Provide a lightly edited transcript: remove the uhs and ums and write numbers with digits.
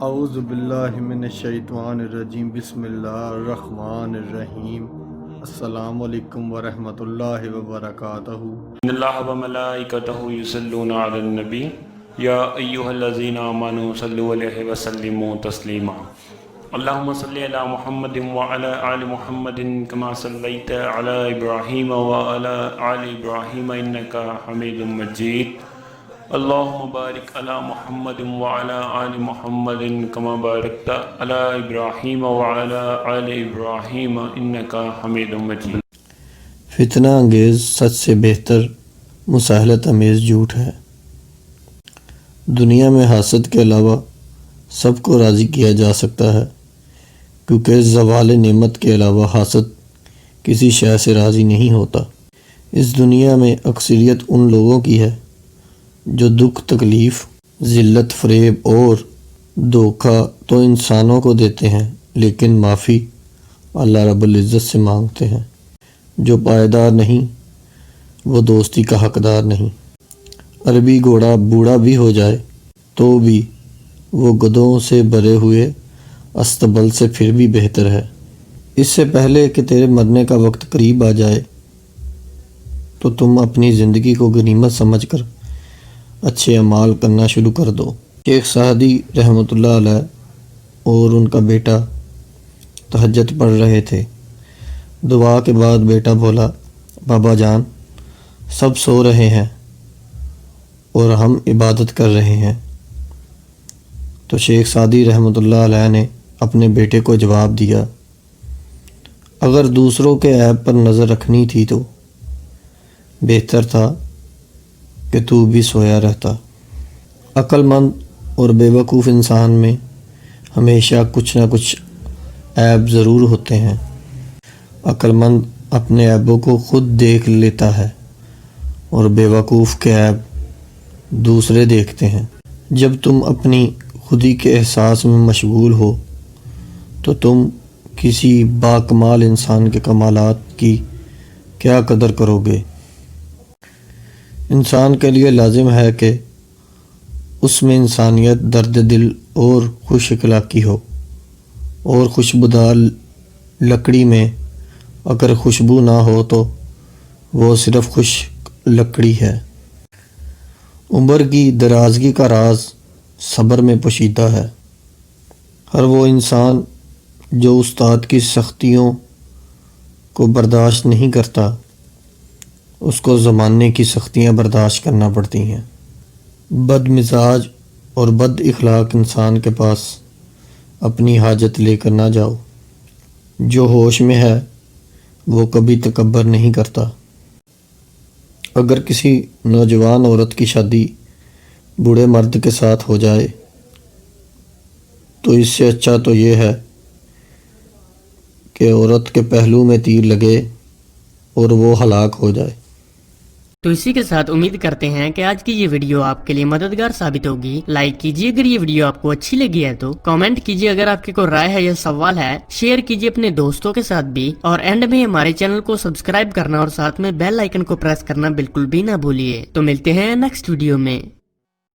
اعوذ باللہ من الشیطان الرجیم بسم اللہ الرحمن الرحیم السلام علیکم ورحمۃ اللہ وبرکاتہ۔ ان اللہ وملائکتہ یصلون علی النبی یا ایہا الذین آمنوا صلوا علیہ وسلموا تسلیما۔ اللہم صلی علی محمد وعلی آل محمد کما صلیت علی ابراہیم وعلی آل ابراہیم انکا حمید مجید۔ اللہم بارک علی محمد وعلی آل محمد کما بارکت علی ابراہیم وعلی آل ابراہیم انکا حمید مجید۔ فتنہ انگیز سچ سے بہتر مساہلت امیز جھوٹ ہے۔ دنیا میں حاسد کے علاوہ سب کو راضی کیا جا سکتا ہے، کیونکہ زوال نعمت کے علاوہ حاسد کسی شے سے راضی نہیں ہوتا۔ اس دنیا میں اکثریت ان لوگوں کی ہے جو دکھ، تکلیف، ذلت، فریب اور دھوکہ تو انسانوں کو دیتے ہیں، لیکن معافی اللہ رب العزت سے مانگتے ہیں۔ جو پائیدار نہیں وہ دوستی کا حقدار نہیں۔ عربی گھوڑا بوڑھا بھی ہو جائے تو بھی وہ گدھوں سے بھرے ہوئے استبل سے پھر بھی بہتر ہے۔ اس سے پہلے کہ تیرے مرنے کا وقت قریب آ جائے تو تم اپنی زندگی کو غنیمت سمجھ کر اچھے اعمال کرنا شروع کر دو۔ شیخ سعدی رحمۃ اللہ علیہ اور ان کا بیٹا تہجد پڑھ رہے تھے۔ دعا کے بعد بیٹا بولا، بابا جان سب سو رہے ہیں اور ہم عبادت کر رہے ہیں۔ تو شیخ سعدی رحمۃ اللہ علیہ نے اپنے بیٹے کو جواب دیا، اگر دوسروں کے عیب پر نظر رکھنی تھی تو بہتر تھا کہ تو بھی سویا رہتا۔ عقل مند اور بے وقوف انسان میں ہمیشہ کچھ نہ کچھ عیب ضرور ہوتے ہیں۔ عقل مند اپنے عیبوں کو خود دیکھ لیتا ہے اور بے وقوف کے عیب دوسرے دیکھتے ہیں۔ جب تم اپنی خودی کے احساس میں مشغول ہو تو تم کسی باکمال انسان کے کمالات کی کیا قدر کرو گے؟ انسان کے لیے لازم ہے کہ اس میں انسانیت، درد دل اور خوش اخلاقی ہو، اور خوشبودار لکڑی میں اگر خوشبو نہ ہو تو وہ صرف خشک لکڑی ہے۔ عمر کی درازگی کا راز صبر میں پوشیدہ ہے۔ ہر وہ انسان جو استاد کی سختیوں کو برداشت نہیں کرتا، اس کو زمانے کی سختیاں برداشت کرنا پڑتی ہیں۔ بد مزاج اور بد اخلاق انسان کے پاس اپنی حاجت لے کر نہ جاؤ۔ جو ہوش میں ہے وہ کبھی تکبر نہیں کرتا۔ اگر کسی نوجوان عورت کی شادی بوڑھے مرد کے ساتھ ہو جائے تو اس سے اچھا تو یہ ہے کہ عورت کے پہلو میں تیر لگے اور وہ ہلاک ہو جائے۔ تو اسی کے ساتھ امید کرتے ہیں کہ آج کی یہ ویڈیو آپ کے لیے مددگار ثابت ہوگی۔ لائک کیجیے اگر یہ ویڈیو آپ کو اچھی لگی ہے تو، کامنٹ کیجیے اگر آپ کی کوئی رائے ہے یا سوال ہے، شیئر کیجیے اپنے دوستوں کے ساتھ بھی، اور اینڈ میں ہمارے چینل کو سبسکرائب کرنا اور ساتھ میں بیل آئیکن کو پریس کرنا بالکل بھی نہ بھولیے۔ تو ملتے ہیں نیکسٹ ویڈیو میں۔